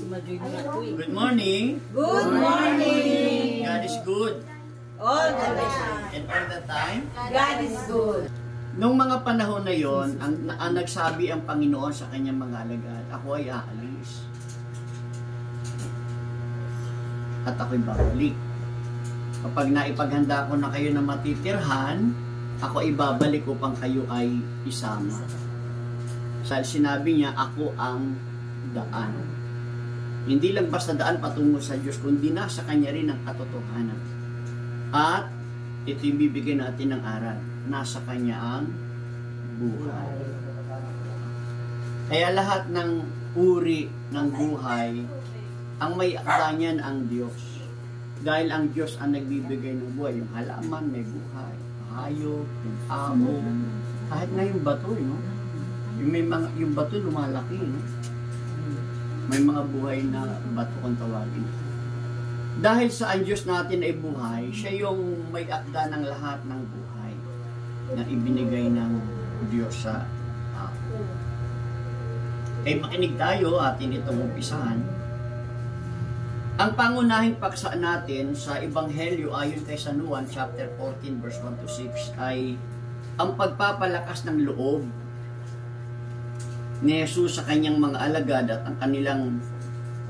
Good morning. Good morning. God is good. All the time. And all the time. God is good. Nung mga panahon na yon, ang nagsabi ang Panginoon sa kanyang mga alagad, ako ay aalis. At ako'y babalik. Kapag naipaghanda ko na kayo na matitirhan, ako ay babalik upang kayo ay isama. Sinabi niya, ako ang daan. Hindi lang basta daan patungo sa Diyos, kundi nasa Kanya rin ang katotohanan. At ito yung bibigyan natin ng aral. Nasa Kanya ang buhay. Kaya lahat ng uri ng buhay, ang may akda niyan ang Diyos. Dahil ang Diyos ang nagbibigay ng buhay. Yung halaman may buhay. Hayop, yung amo, kahit na yung bato, no? Yung bato lumalaki, no? May mga buhay na bato kung tawagin. Dahil sa ang Diyos natin ay buhay, siya yung may akda ng lahat ng buhay na ibinigay ng Diyos sa tao. Kaya makinig tayo, atin itong umpisahan. Ang pangunahing paksa natin sa Ebanghelyo ayon kay San Juan chapter 14 verse 1 to 6 ay ang pagpapalakas ng loob ni Jesus sa kanyang mga alagad at ang kanilang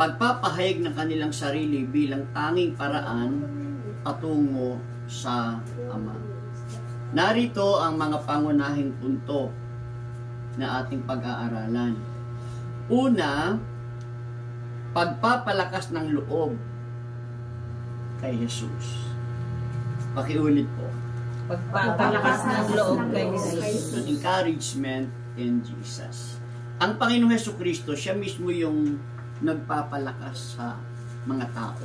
pagpapahayag ng kanilang sarili bilang tanging paraan patungo sa Ama. Narito ang mga pangunahing punto na ating pag-aaralan. Una, pagpapalakas ng loob kay Jesus. Pakiulit po. Pagpapalakas ng loob kay Jesus. An encouragement in Jesus. Ang Panginoong Hesukristo, siya mismo yung nagpapalakas sa mga tao,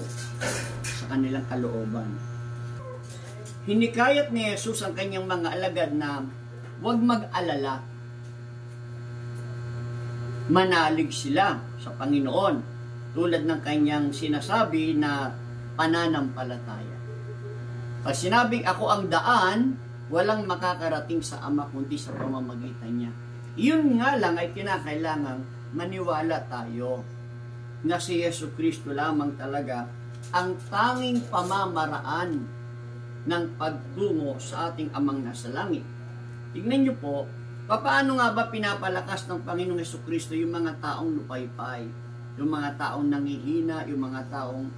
sa kanilang kalooban. Hinikayat ni Jesus ang kanyang mga alagad na huwag mag-alala. Manalig sila sa Panginoon. Tulad ng kanyang sinasabi na pananampalataya. Pag sinabing ako ang daan, walang makakarating sa Ama kundi sa pamamagitan niya. Yun nga lang ay kinakailangang maniwala tayo na si Jesucristo lamang talaga ang tanging pamamaraan ng pagtungo sa ating Amang nasa langit. Tignan niyo po, paano nga ba pinapalakas ng Panginoong Jesucristo yung mga taong lupaypay? Yung mga taong nangihina, yung mga taong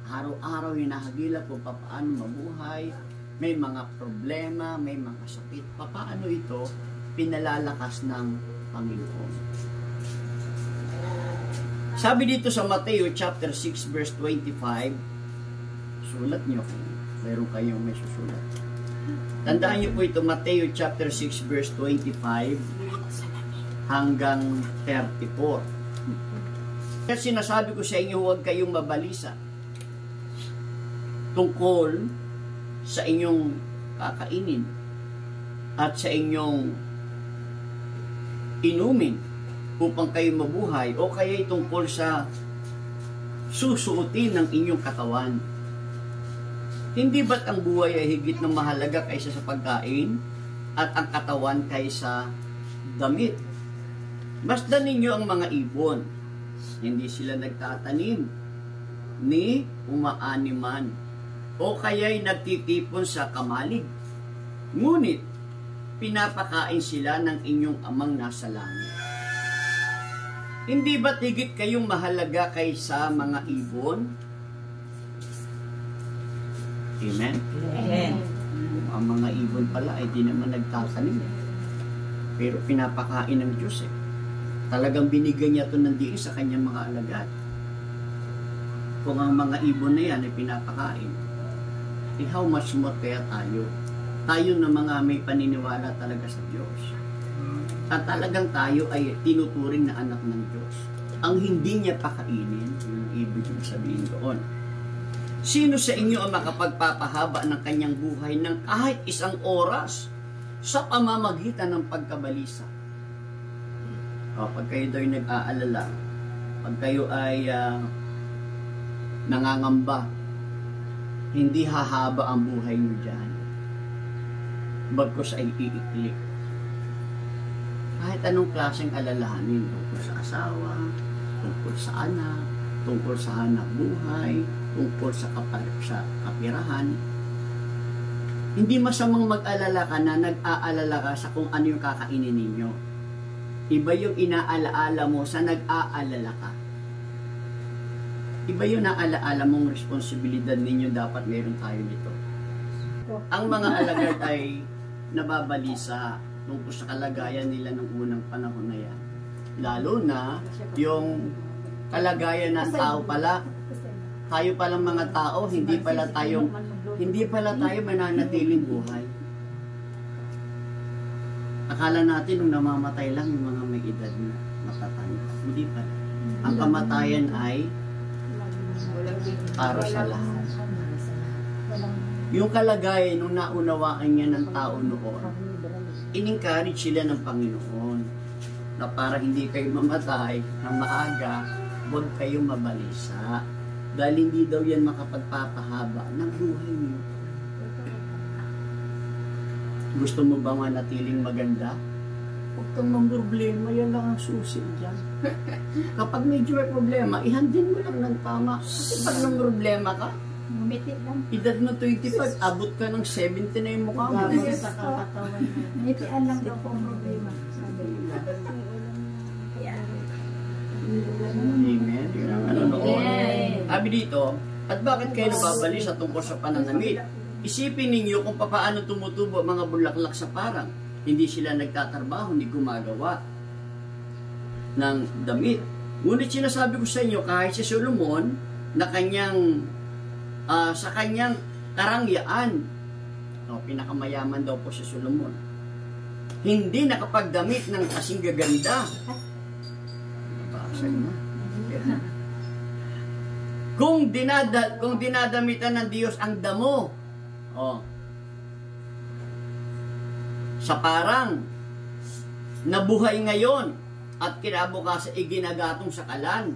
araw-araw hinahagilap kung paano mabuhay, may mga problema, may mga sakit. Paano ito pinalalakas ng Panginoon? Sabi dito sa Mateo chapter 6 verse 25, sulat niyo kung meron kayong may susulat. Tandaan niyo po ito, Mateo chapter 6 verse 25 hanggang 34. Kasi sinasabi ko sa inyo, huwag kayong mabalisa tungkol sa inyong kakainin at sa inyong inumin upang kayo mabuhay o kaya tungkol sa susuotin ng inyong katawan. Hindi ba't ang buhay ay higit na mahalaga kaysa sa pagkain at ang katawan kaysa damit? Masdan ninyo ang mga ibon. Hindi sila nagtatanim ni umaaniman o kaya'y nagtitipon sa kamalig. Ngunit, pinapakain sila ng inyong Amang nasa langit. Hindi ba tigit kayong mahalaga kaysa mga ibon? Amen? Amen. Ang mga ibon pala ay di naman nagtatanim. Pero pinapakain ng Diyos eh. Talagang binigyan niya ito ng diin sa kanyang mga alagad. Kung ang mga ibon na yan ay pinapakain, how much more kaya tayo? Tayo na mga may paniniwala talaga sa Diyos. At talagang tayo ay tinuturing na anak ng Diyos. Ang hindi niya pakainin, yung ibig sabihin doon. Sino sa inyo ang makapagpapahaba ng kanyang buhay ng kahit isang oras sa pamamagitan ng pagkabalisa? Pag kayo daw ay nag-aalala, pag kayo ay nangangamba, hindi hahaba ang buhay nyo dyan. Bagkus ay iikli. Kahit anong klaseng alalahanin, tungkol sa asawa, tungkol sa anak, tungkol sa hanap buhay, tungkol sa kapirahan. Hindi masamang mag-alala ka na nag-aalala ka sa kung ano yung kakainin ninyo. Iba yung inaalaala mo sa nag-aalala ka. Iba yung naalaala mong responsibilidad ninyo, dapat meron tayo nito. Ang mga alagad ay nababalisa tungkol sa kalagayan nila ng unang panahon na yan. Lalo na yung kalagayan ng tao pala, tayo palang mga tao, hindi pala tayo mananatiling buhay. Akala natin nung namamatay lang yung mga may edad na matatanda. Hindi pala. Ang kamatayan ay para sa lahat. Yung kalagayan nung naunawaan niya ng tao noon, in-encourage sila ng Panginoon na para hindi kayo mamatay ng maaga, huwag kayong mabalisa. Dahil hindi daw yan makapagpapahaba ng buhay niyo. Gusto mo ba manatiling maganda? Huwag kang mamroblema, yan lang ang susi dyan. Kapag medyo may problema, ihandin mo lang ng tama. Kasi pag nang problema ka, edad mo 25, abot ka ng 70 na yung mukha mo. Ngitian lang daw po ang problema. Amen. Yun ang ano noon. Sabi dito, at bakit kayo nababali sa tungkol sa pananamit? Isipin ninyo kung paano tumutubo mga bulaklak sa parang. Hindi sila nagtatrabaho, hindi gumagawa ng damit. Ngunit sinasabi ko sa inyo, kahit si Solomon, na sa kanyang karangyaan, pinakamayaman daw po si Solomon, hindi nakapagdamit ng kasing gaganda. Kung dinadamitan ng Diyos ang damo, sa parang nabuhay ngayon at kinabukasan iginagatong sa kalan.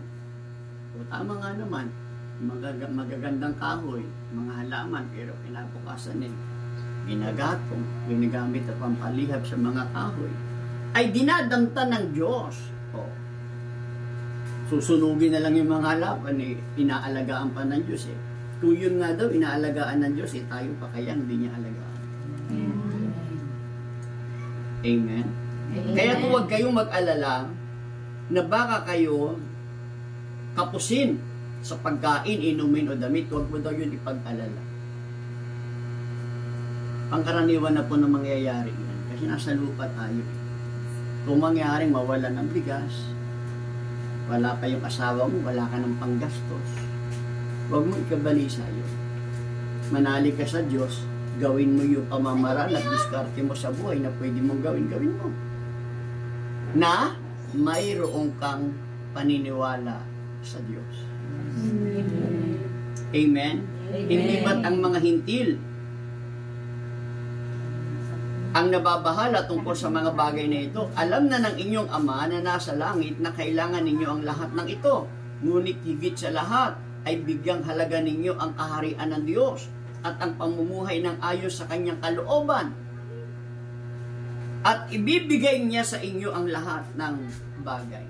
Tama nga naman, magagandang kahoy, mga halaman, pero kinabukasan ginagatong, ginagamit at pampalihab sa mga kahoy, ay dinadamta ng Diyos. Susunugin na lang yung mga halaman, inaalagaan pa ng Diyos. Kung yun nga daw, inaalagaan ng Diyos, tayo pa kaya hindi niya alagaan. Amen. Kaya huwag kayong mag-alala na baka kayo kapusin sa pagkain, inumin o damit. Huwag mo daw yun ipag-alala. Pangkaraniwan na po na mangyayari yan. Kasi nasa lupa tayo. Kung mangyaring mawala ng bigas, wala pa yung asawa mo, wala ka ng panggastos, huwag mo ikabalisa yun. Manali ka sa Diyos, gawin mo yung pamamaraan at diskarte mo sa buhay na pwede mong gawin mo. Na mayroong kang paniniwala sa Diyos. Amen? Hindi ba't ang mga hintil ang nababahala tungkol sa mga bagay na ito? Alam na ng inyong Ama na nasa langit na kailangan ninyo ang lahat ng ito. Ngunit higit sa lahat ay bigyang halaga ninyo ang kaharian ng Diyos at ang pamumuhay ng ayon sa kanyang kalooban. At ibibigay niya sa inyo ang lahat ng bagay.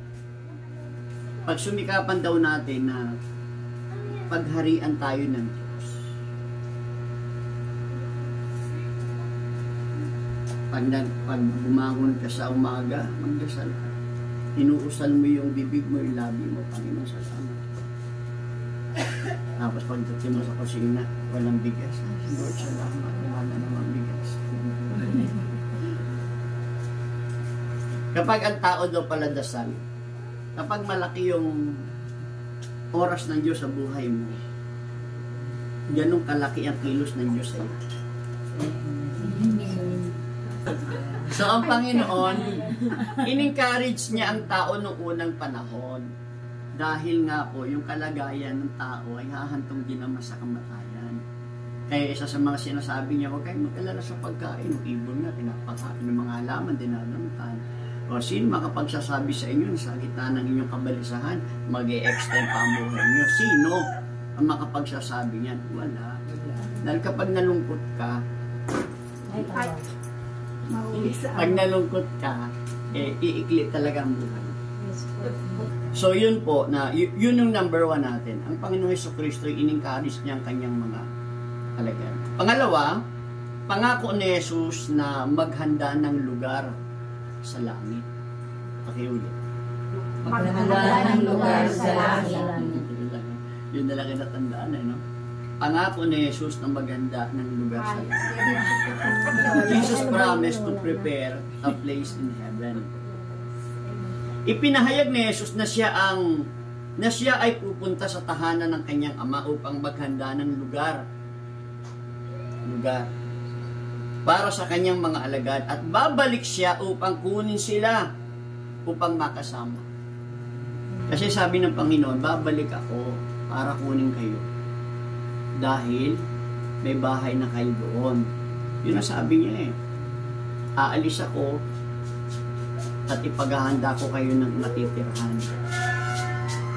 Pagsumikapan daw natin na pagharian tayo ng Diyos. Pag bumangon ka sa umaga, magdasal ka. Inuusal mo yung bibig mo, yung labi mo, Panginoon, salamat. Tapos pagdating mo sa kusina, walang bigas. Lord, salamat, wala namang bigas. Kapag ang tao daw pala dasal, kapag malaki yung oras ng Diyos sa buhay mo, ganun kalaki ang kilos ng Diyos sa iyo. So, ang Panginoon, in-encourage niya ang tao noong unang panahon. Dahil nga po, yung kalagayan ng tao ay hahantong din naman sa kamatayan. Kaya isa sa mga sinasabi niya, huwag kayong mag-alala sa pagkain. Yung ibon nga, pinapakain ng mga halaman, dinadamtan. O sino makapagsasabi sa inyo sa gitna ng inyong kabalisahan, mag-e-extend pa ang buhay niyo? Sino ang makapagsasabi niyan? Wala. Dahil kapag nalungkot ka, pag nalungkot ka, iikli talaga ang buhay. So yun po, yun yung number 1 natin. Ang Panginoong Jesucristo, in-encourage niya ang kanyang mga alagad. Pangalawa, pangako ni Jesus na maghanda ng lugar sa langit. Pakiulit. Maghanda ng lugar sa langit. Yun na lang natandaan, no? Pangako ni Jesus na maghanda ng lugar sa langit. Jesus promised to prepare a place in heaven. Ipinahayag ni Jesus na siya ay pupunta sa tahanan ng kanyang Ama upang maghanda ng lugar para sa kanyang mga alagad, at babalik siya upang kunin sila upang makasama. Kasi sabi ng Panginoon, babalik ako para kunin kayo dahil may bahay na kayo doon. Yun ang sabi niya aalis ako at ipaghahanda ko kayo ng matitirhan.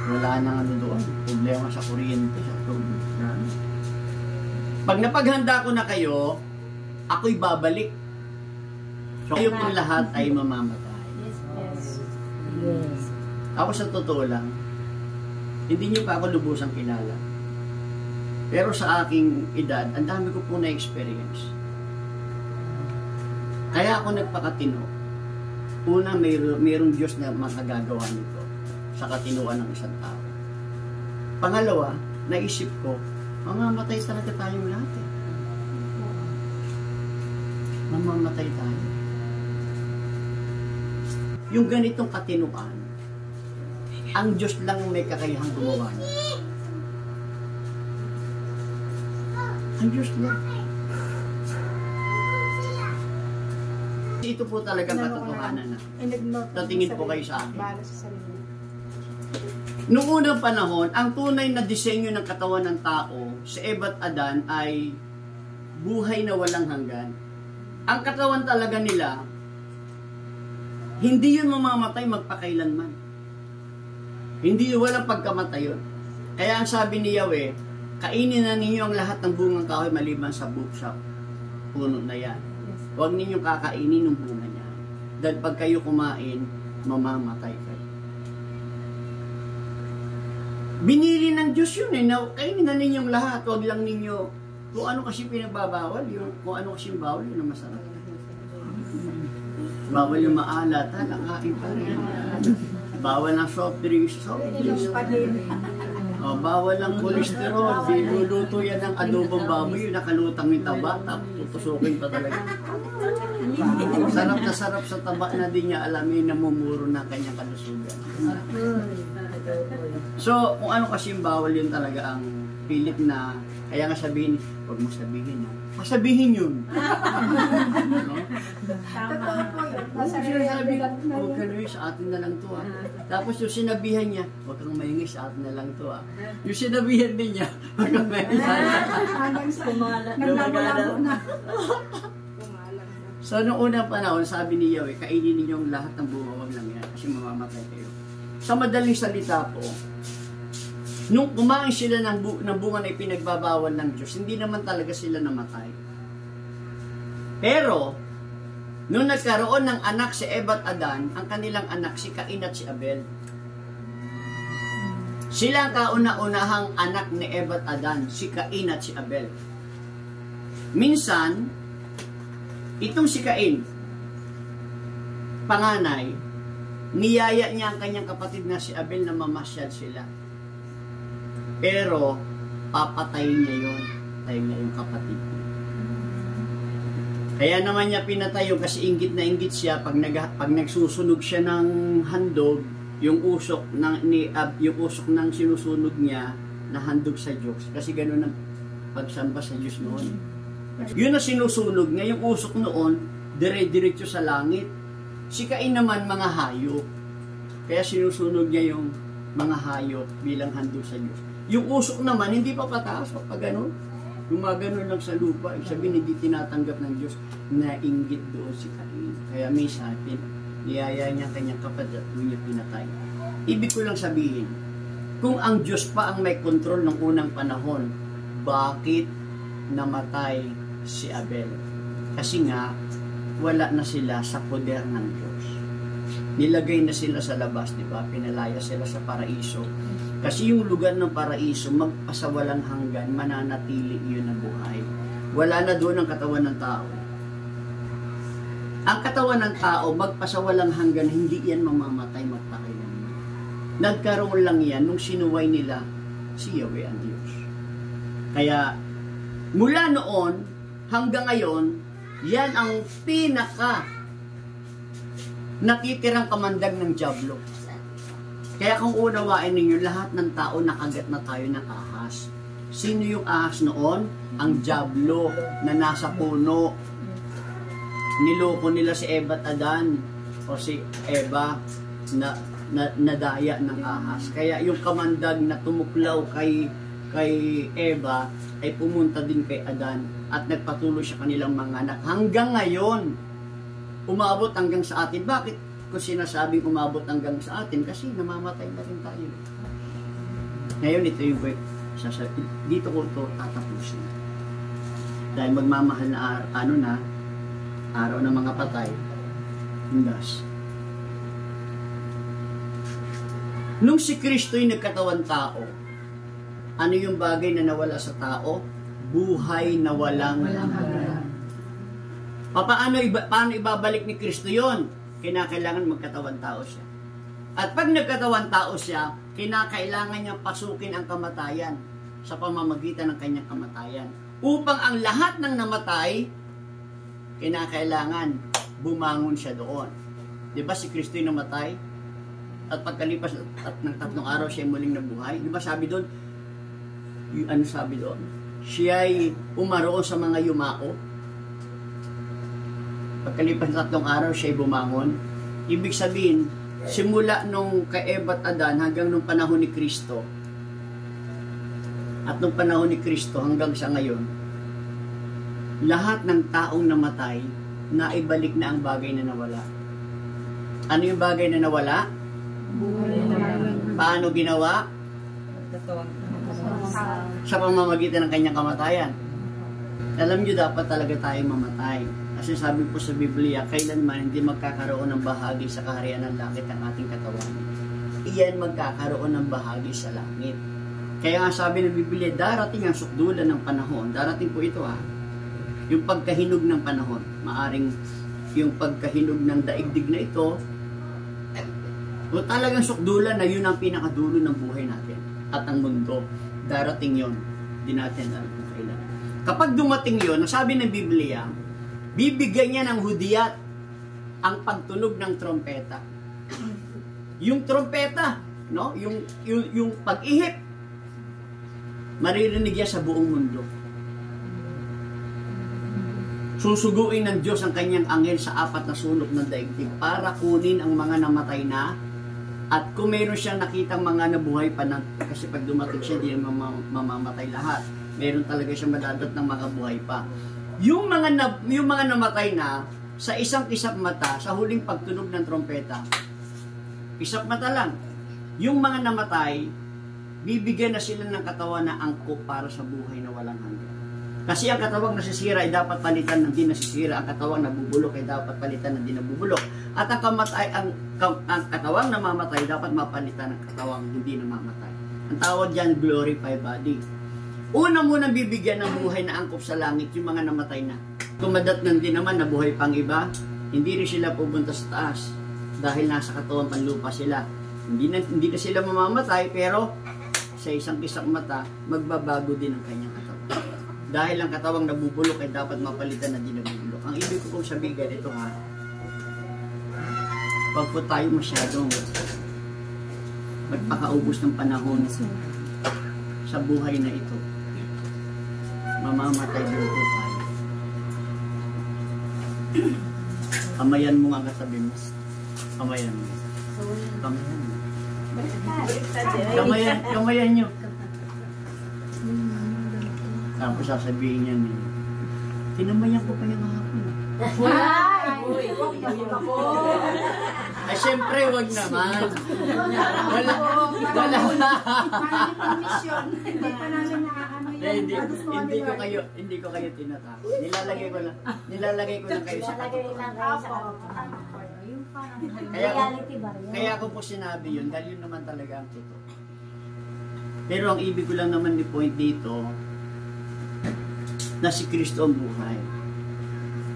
Wala nang doon, problema sa kuryente, sa tubig. Pag napaghanda ko na kayo, ako'y babalik. So, kayo pong lahat ay mamamatay. Yes. Ako sa totoo lang, hindi niyo pa ako lubusang kilala. Pero sa aking edad, ang dami ko po na-experience. Kaya ako nagpakatino. Una, mayroong Diyos na makagagawa nito sa katinuan ng isang tao. Pangalawa, naisip ko, mamamatay talaga tayong lahat Mamamatay tayo. Yung ganitong katinuan, ang Diyos lang may kakayahang gumawa nito. Ang Diyos lang. Ito po talagang katotohanan na. Tatingin po kayo sa akin. Noong unang panahon, ang tunay na disenyo ng katawan ng tao sa Eva at Adan ay buhay na walang hanggan. Ang katawan talaga nila, hindi yun mamamatay magpakailanman. Hindi walang pagkamatay yun. Kaya ang sabi ni Yahweh, kainin na ninyo ang lahat ng bungang kahoy maliban sa puno na yan. Huwag ninyong kakainin ng bunga niya. Dahil pag kayo kumain, mamamatay kayo. Binili ng Diyos yun kainin na ninyong lahat. Huwag lang ninyo, kung ano kasi pinagbabawal, kung ano kasi bawal, yun ang masarap. Bawal yung maalat, nakain pa rin. Bawal ng soft drinks. Bawal ng kolesterol, diluluto yan ng adobong baboy, yung nakalutang yung taba, tutusukin pa talaga. Sarap na sarap sa taba na di niya alam yung namumuro na kanyang kalusugan. So, kung ano kasi yung bawal yun talaga ang pilit na, kaya nga sabihin, huwag mo sabihin na. Sabihin yun. Totoo po yun. Huwag ka na sa atin na lang to Tapos yung sinabihan niya, huwag kang maingay sa atin na lang to Yung sinabihan din niya, huwag kang maingay sa atin. Naglalabo na. So, noong unang panahon, sabi ni Yahweh, kainin ninyo ang lahat ng bunga, wag lang yan, kasi mamamatay kayo. Sa madaling salita po, nung kumain sila ng bunga na ipinagbabawal ng Diyos, hindi naman talaga sila namatay. Pero, nung nagkaroon ng anak si Eva at Adan, ang kanilang anak si Cain at si Abel. Sila ang kauna-unahang anak ni Eva at Adan, si Cain at si Abel. Minsan, itong si Cain, panganay, niyaya niya ang kanyang kapatid na si Abel na mamasyal sila. Pero, papatayin niya yun. Tayo niya yung kapatid niya. Kaya naman niya pinatay yun kasi inggit na inggit siya pag nagsusunog siya ng handog, yung usok ng sinusunog niya na handog sa Diyos. Kasi gano'n ang pagsamba sa Diyos noon. Yun na sinusunog niya, yung usok noon, dire-diretso sa langit. Si Cain naman mga hayop. Kaya sinusunog niya yung mga hayop bilang handog sa Diyos. Yung usok naman, hindi pa pataas, pa gano'n. Gumagano lang sa lupa, sabihin hindi tinatanggap ng Diyos na inggit doon si Cain. Kaya may satin, niyaya niya kanyang kapatid at doon niya pinatay. Ibig ko lang sabihin, kung ang Diyos pa ang may kontrol ng unang panahon, bakit namatay si Abel? Kasi nga, wala na sila sa poder ng Diyos. nilagay na sila sa labas, di ba? Pinalaya sila sa paraiso. Kasi yung lugar ng paraiso, magpasawalang hanggan, mananatili yun na buhay. Wala na doon ang katawan ng tao. Ang katawan ng tao, magpasawalang hanggan, hindi yan mamamatay magpakailanman. Nagkaroon lang yan nung sinuway nila si Yahweh ang Diyos. Kaya, mula noon hanggang ngayon, yan ang pinaka natitirang kamandag ng dyablo. Kaya kung unawain ninyo, lahat ng tao nakagat na tayo ng ahas. Sino yung ahas noon? Ang dyablo na nasa puno. Niloko nila si Eva at Adan o si Eva na nadaya ng ahas. Kaya yung kamandag na tumuklaw kay Eva ay pumunta din kay Adan at nagpatuloy sa kanilang mga anak. Hanggang ngayon, umabot hanggang sa atin. Bakit ko sinasabing umabot hanggang sa atin? Kasi namamatay na rin tayo. Ngayon, ito yung dito ko ito tatapusin. Dahil magmamahal na araw ng mga patay, hindas. Nung si Kristo'y nagkatawan tao, ano yung bagay na nawala sa tao? Buhay na walang hanggan. Paano ibabalik ni Kristo yon? Kinakailangan magkatawan tao siya. At pag nagkatawan tao siya, kinakailangan niyang pasukin ang kamatayan sa pamamagitan ng kanyang kamatayan. Upang ang lahat ng namatay, kinakailangan bumangon siya doon. Diba si Kristo'y namatay? At pagkalipas ng 3 araw siya muling nabuhay. Diba sabi doon? Ano sabi doon? Siya'y umaroon sa mga yumao. Pagkalipas ng 3 araw siya'y bumangon. Ibig sabihin, simula nung kay Eva at Adan hanggang nung panahon ni Kristo, at nung panahon ni Kristo hanggang sa ngayon, lahat ng taong namatay, naibalik na ang bagay na nawala. Ano yung bagay na nawala? Paano ginawa? Sa pamamagitan ng kanyang kamatayan. Alam nyo, dapat talaga tayo mamatay. Kasi sabi po sa Biblia, kailanman hindi magkakaroon ng bahagi sa kaharian ng langit ang ating katawan. Iyan magkakaroon ng bahagi sa langit. Kaya nga sabi ng Biblia, darating ang sukdulan ng panahon. Darating po ito yung pagkahinog ng panahon. Maaring yung pagkahinog ng daigdig na ito, o talagang sukdulan na yun ang pinakadulo ng buhay natin. At ang mundo, darating yon. Di natin alam kung kailan. Kapag dumating yon, sabi ng Biblia, bibigyan niya ng hudiyat ang pagtunog ng trompeta. Yung trompeta, no? Yung pag-ihip, maririnig niya sa buong mundo. Susuguin ng Diyos ang kanyang anghel sa 4 na sulok ng daigdig para kunin ang mga namatay na, at kung meron siyang nakitang mga nabuhay pa na, kasi pag dumating siya, hindi mamamatay lahat. Meron talaga siyang madadat ng mga buhay pa. Yung mga namatay na, sa isang kisap mata, sa huling pagtunog ng trompeta, isap mata lang. Yung mga namatay, bibigyan na sila ng katawan na angkop para sa buhay na walang hanggan. Kasi ang katawang nasisira ay dapat palitan ng di nasisira. Ang katawang nabubulok ay dapat palitan ng di nabubulok. At ang katawang namamatay dapat mapalitan ng katawang hindi namamatay. Ang tawag dyan, glorified body. Una muna bibigyan ng buhay na angkop sa langit yung mga namatay na. Tumadat ng din naman na buhay pang iba, hindi rin sila pupunta sa taas dahil nasa katawang panlupa sila. Hindi na sila mamamatay, pero sa isang kisap mata, magbabago din ang kanyang katawan. Dahil ang katawang nabubulok ay dapat mapalitan na di nabubulok. Ang ibig ko kong sabihin ganito wag po tayo masyadong magpakaubos ng panahon sa buhay na ito. Mamamatay din po tayo. Kamayan mo nga katabi mo. Kamayan mo. Kamayan nyo. Tapos sasabihin niya niya, tinamayan ko pa yung hapon. Ay, syempre, wag naman. Wala. Hindi ko kayo tinatapos. Nilalagay ko lang kayo sa katawan. Yung parang Kaya- reality ba rin? Kaya ako po sinabi yun, dahil yun naman talaga ang totoo. Pero ang ibig ko lang naman i-point dito, na si Kristo ang buhay.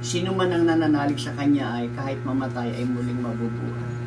Sino man ang nananalig sa Kanya ay kahit mamatay ay muling mabubuhay.